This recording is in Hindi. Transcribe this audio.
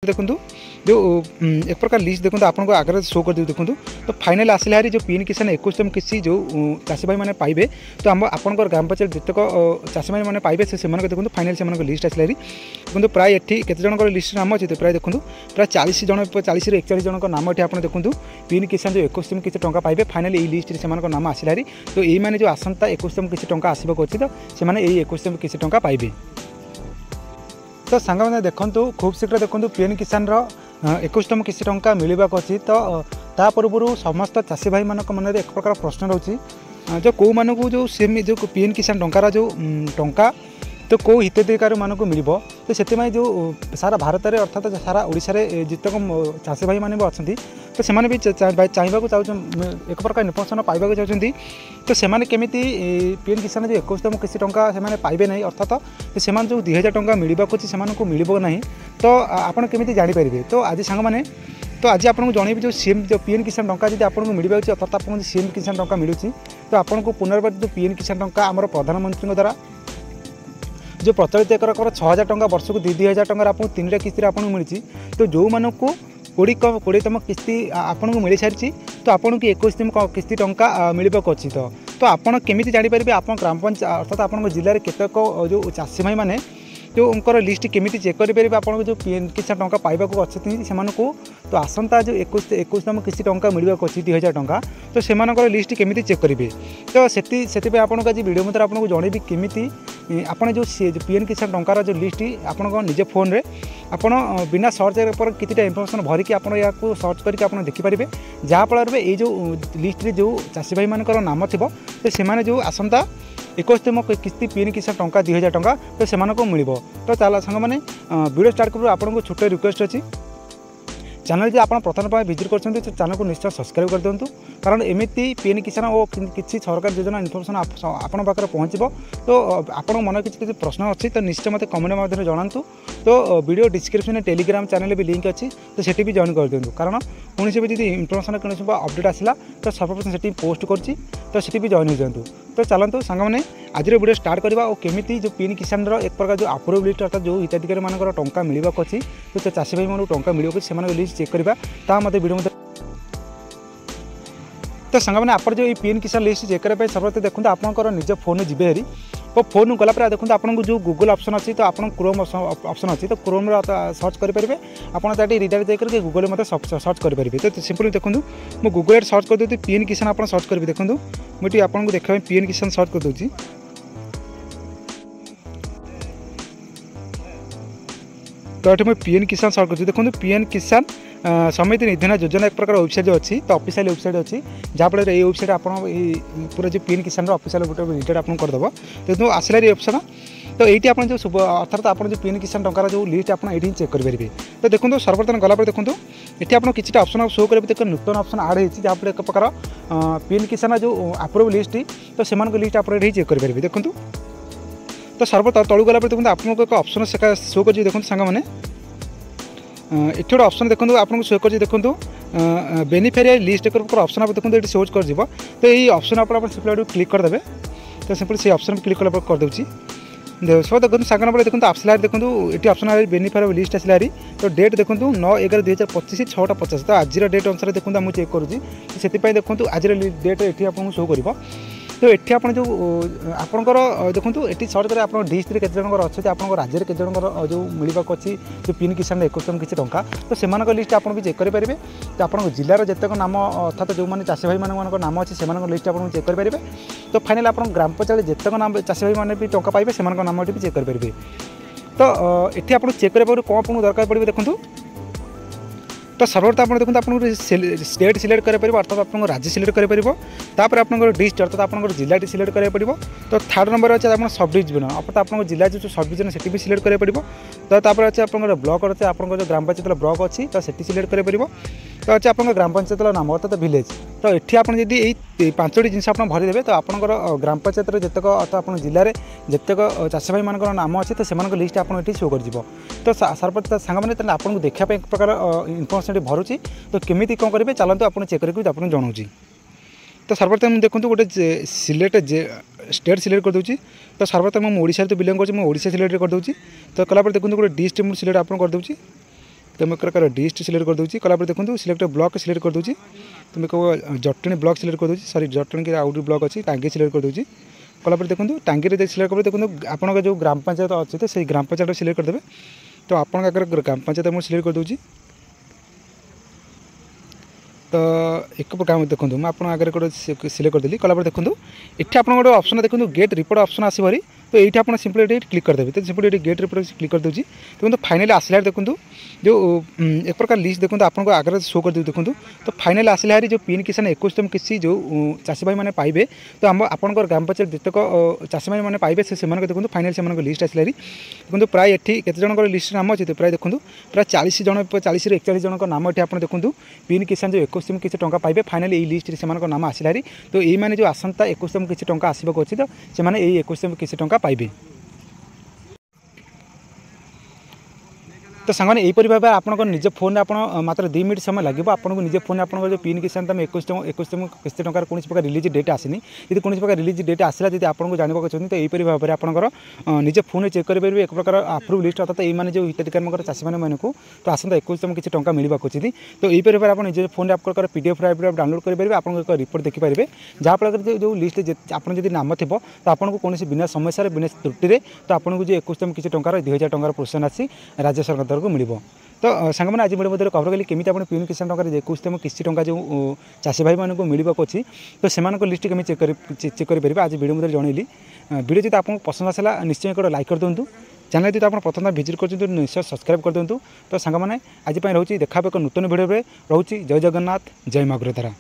देखूँ जो एक प्रकार लिस्ट देखो आपको आगे शो कर देखूँ तो फाइनाल आसला हारी जो पीएम किसान 21तम किस्ती जो चाषी भाई मैंने पाइबे तो आपंकर ग्राम पंचायत जितक चाषी भाई मैंने पाइबे से देखो फाइनाल से लिस्ट आसला हारी देखो प्राय ये केते जन लिस्ट नाम अच्छे तो प्राय देखो प्राय 40 जन 40 ରୁ 41 जन नाम ये आप देखूँ पीएम किसान जो 21तम किस्ती टंका पाइबे फाइनाल ये लिस्ट से नाम आसला हारी तो ये मैंने जो आसंता 21तम किस्ती टंका आसवाक अच्छी तो से 21तम किस्ती टंका पाइबे। तो सांग मैंने देखूँ खूब शीघ्र देखूँ पीएम किसान 21तम किस्ती टंका मिलवाक अच्छी तो ता पूर्व समस्त चाषी भाई मान मन एक प्रकार प्रश्न रोचे जो कौ मानू जो सेम जो पीएम किसान टंकार जो टंका तो कौ हिताधिकारी मानक मिल तो से जो सारा भारत में अर्थात सारा ओडिशा रे जितक चाषी भाई मैंने भी अच्छा तो से भी चाहिए एक प्रकार इनफर्मेशन पाइबा चाहते तो से पीएम किसान जो 21तम किस्ती टंका से पाइबे ना अर्थात से जो 2000 टंका मिलवाक अच्छी से मिलना ना तो आपड़ केमी जापर तो आज सांग मैंने तो आज आपको जनइबी जो सीएम जो पीएम किसान टंका जब आपको मिलवा अर्थात आपको सीएम किसान टंका मिलूँ तो आपको पुनर्बार जो पीएम किसान टंका आम प्रधानमंत्री द्वारा जो प्रचलित एक 6000 टंका वर्ष को 2000 टंका आपको 3टा किस्ती आपको मिली तो जो मानक 20तम किस्ती आपको मिल सारी तो आपको 21तम किस्ती टंका मिलवाक अच्छी तो आपड़ केमी जापर आप ग्राम पंचायत अर्थात आप जिले में केतक जो चाषी भाई मैंने जो उनकर लिस्ट केमी चेक करेंगे आपको जो पीएम किसान टंका पाइबाक अच्छी से तो आसंता जो 21तम किस्ती टंका मिलवाक अच्छी 2000 टंका तो से लिस्ट केमी चेक करेंगे तो से आपको आज वीडियो मध्य आपको जनइबी केमी आपड़ जो पीएम किसान टंकार जो लिस्ट आपको निजे फोन रे आपड़ बिना सर्च पर कितना इनफर्मेशन भरिकी आप सर्च करके आप देखिपारे जहाँफल ये जो लिस्ट रे जो चाषी भाई मान नाम थी तो से जो आसंता 21तम किस्ती पीएम किसान टंका 2000 टंका तो से मिल तो चल सांग मैंने वीडियो स्टार्ट करूँ आपको छोटे रिक्वेस्ट अच्छी चैनल जो आप प्रथम विजिट कर चैनल को निश्चय सब्सक्राइब कर दिंतु कारण एमती पीएम किसान और किसी सरकार योजना इनफर्मेशन आपण पाखे पहुँचो तो आपण मन किसी प्रश्न अच्छी तो निश्चय मत कमेंट माध्यम जनातु तो वीडियो डिस्क्रिप्शन में टेलीग्राम चैनल भी लिंक अच्छी तो सेठी भी जॉइन कर दिंतु कारण कौन से भी जी इनफर्मेशन कौन अपडेट आसला तो सर्वप्रथम से पोस्ट करची तो सेठी भी जॉइन हो जातु तो चलतु सांग मैंने आज वीडियो स्टार्ट करवा और केमी जो पीएम किसान एक प्रकार जो अप्रूव लिस्ट अर्थात जो हिताधिकारी मान टंका मिलवाक अच्छी तो चाषी भाई मानक टंका मिलवाक से लिस्ट चेक करवा ता मत वीडियो तो सांग मैंने आप जो पीएम किसान लिस्ट चेक करने सर्वप्रथम देखते आपंकर निज फोन जी हेरी तो फोन गलापर देखते आपको जो गूगल ऑप्शन अच्छी तो आप क्रोम ऑप्शन अच्छी तो क्रोम सर्च करेंगे आपड़ रिडायरेक्ट जाकर गूगल मत सर्च करेंगे तो सिंपली देखूँ मुझे गूगल सर्च कर दूँ पीएम किसान आप सर्च करेंगे देखूँ मुझे आपको देखा पीएम किसान सर्च कर दूँ तो ये मुझे पीएम किसान सर्च कर देखो पीएम किसान समिति निधन योजना एक प्रकार वेबसाइट जो अच्छी तो ऑफिशियल वेबसाइट अच्छी जहाँफल ये वेबसाइट आप पूरा जो पीएम किसान ऑफिशियल गोटे डिटेल आपको करदेव तो आसला ये ऑप्शन तो ये आप जो अर्थात आप जो पीएम किसान टंकार जो लिस्ट आप ये चेक करेंगे तो देखो सर्वप्रथम गलापर देखो ये आप किसी ऑप्शन शो करेंगे देखो नूतन ऑप्शन आड होती जहाँफल एक प्रकार पीएम किसान जो अप्रूव लिस्ट तो से लिस्ट आप चेक करेंगे देखो तो सर्वप्रथम तलू गलापर देखो आपको एक ऑप्शन शो कर देखो सांग मैंने ये गोटे ऑप्शन देखो आपको शो कर देखो बेनिफिशियरी लिस्ट एक ऑप्शन आप देखो ये शो कर तो ये ऑप्शन आप सिंपल क्लिक करदे तो सिंपल से ऑप्शन क्लिक करदे सो देखो सांग नंबर देखो आसला देखो ये ऑप्शन बेनिफिशियरी लिस्ट आसला हारी तो डेट देखो 9/11/2025 6:50 तो आज डेट अनुसार देखो मुझे चेक करुँगी से देखो आज डेट ये आपको शो कर तो ये आप जो आपंकर देखो ये सर्च करें आप डिस्ट्रिक्ट केते जन अच्छे आप राज्य केते जन जो मिलवाक अच्छी जो पीएम किसान 21तम किसी टंका तो से लिस्ट आप भी चेक करेंगे तो आप जिलार जितक नाम अर्थात जो मैंने चाषी भाई मान नाम अच्छे से लिस्ट आप चेक करेंगे तो फाइनाल आप ग्राम पंचायत जितक नाम चाषी भाई मैंने भी टंका पाइबे से नाम भी चेक करेंगे तो ये आप चेक करेंगे कौन आपको दरकार पड़े देखो तो सर्वप्रथम आप देखो आप स्टेट सिलेक्ट करेंगे अर्थात आप राज्य सिलेक्ट करेंगे तापर आप डिस्ट्रिक्ट अर्थात आप जिला सिलेक्ट करेंगे पड़ो तो थर्ड नंबर अच्छे आप सब डिविजन अर्थात आप जिला जो सब डिविजन से भी सिलेक्ट करेंगे पड़ो तो तापर अच्छे आप ब्लॉक अच्छे आप जो ग्राम पंचायत ब्लॉक अच्छी तो से सिलेक्ट करेंगे पड़ो तो अच्छे आप ग्राम पंचायत नाम अर्थात विलेज तो ये आप 5टी जिन आप भरीदे तो आपंकर ग्राम पंचायत जितक अर्थात आप जिले में जितक चाषी भाई मान नाम अच्छे तो से लिस्ट आप शो कर तो सर्वप्रथम सांग मैंने आपको देखापी एक प्रकार इनफर्मेशन भरुची तो केमी कौन करेंगे चलते आप चेक करके आपको जनाऊँ तो सर्वप्रथम देखो गोटे सिलेक्ट स्टेट सिलेक्ट कर दूँ तो सर्वप्रथम मुझे ओडिशा तो बिलंग कर सिलेक्ट कर दूँ तो कलापर देखो गोटे डिस्ट्रिक्ट मुझे सिलेक्ट आप कर दूँ तो मुझे प्रकार डिस्ट सिलेक्ट कर दूँगी कलापर देखो सिलेक्ट ब्लॉक सिलेक्ट कर दूँगी तो मुझे जटणी ब्लॉक सिलेक्ट कर दूँगी सॉरी जटणी के आउट ब्लॉक अच्छी टांगी सिलेक्ट कर दूँगी कलापर देखो टांगी सिलेक्ट कर देखो आपंक जो ग्राम पंचायत अच्छे तो से ग्राम पंचायत सिलेक्ट करदे तो आपन आगे ग्राम पंचायत मुझे सिलेक्ट कर दूँगी तो एक प्रकार देखो मुझे आप आगे सिलेक्ट करदेली कलापर देखो ये आप ऑप्शन देखो गेट रिपोर्ट ऑप्शन आसवरी तो ये आप सिंपली क्लिक करदेवी तो सिंपली गेट रिपोर्ट क्लिक कर दूँगी देखो फाइनाली आसला देखो जो एक प्रकार लिस्ट देखो आपको आगे शो कर देखो तो फाइनाली आसला हारी जो पीएम किसान 21तम किस्ती जो चाषी भाई मैंने पाइबे तो आपंकर ग्राम पंचायत जितक चाषी भाई मैंने पाइबे से देखो फाइनाली से लिस्ट आसला हारी देखो प्राय ये केते जन लिस्ट नाम अच्छे तो प्राय देखो प्राय 40 जन 40 ରୁ 41 जन नाम ये आप देखो पीएम किसान जो 21तम किसी टंका पाइबे फाइनाली ये लिस्ट से नाम आसला हारी तो ये मैंने जो आसंता 21तम किसी टंका आसबाक अच्छी तो से 21तम किसी टंका पाइबे। तो सांगने यहीपरि भाव आप निज फोन आप मात्र 2 मिनट समय लगे आपको निज फोन आप जो पीएम किसान तुम 21तम किस्ती टंकार कौन प्रकार रिलीज डेट आसनी यदि कौन प्रकार रिलीज डेट आसला यदि आपको जानवा चाहते तो यहीपरि भाव में आपंकर निज फोन चेक करेंगे एक प्रकार अप्रूव लिस्ट अर्थात ये जो हिताधिकारी चाषी मैंने को तो आसंता 21तम किसी टंका मिलवा अच्छी तो यहीपरि भाव आप निज फोन आप प्रकार पीडीएफ फाइल डाउनलोड करेंगे आपको एक रिपोर्ट देखिपारे जहाँफल जो लिस्ट आप नाम थी तो आपको कौन बिना समस्या बिना त्रुटि तो आपको जो 21तम किसी टंकार 2000 टंकार प्रोत्साहन आसी राज्य सरकार को मिल तो सांग मैंने आज वीडियो मध्य कवर कली केमी आप पीएम किसान टंकार 21तम किस्ती टंका जो चाषी भाई मानक मिलवाक अच्छी तो से लिस्ट केमी चेक करेंगे आज वीडियो मध्य जनइली वीडियो जो आपको पसंद आसला निश्चय एक लाइक कर दिंतु चैनल यदि आप प्रथम विजिट कर निश्चय सब्सक्राइब कर दिंतु तो सांग मैंने आज रोचे देखा एक नूतन वीडियो रोचे जय जगन्नाथ जय माँ गुरुद्वारा।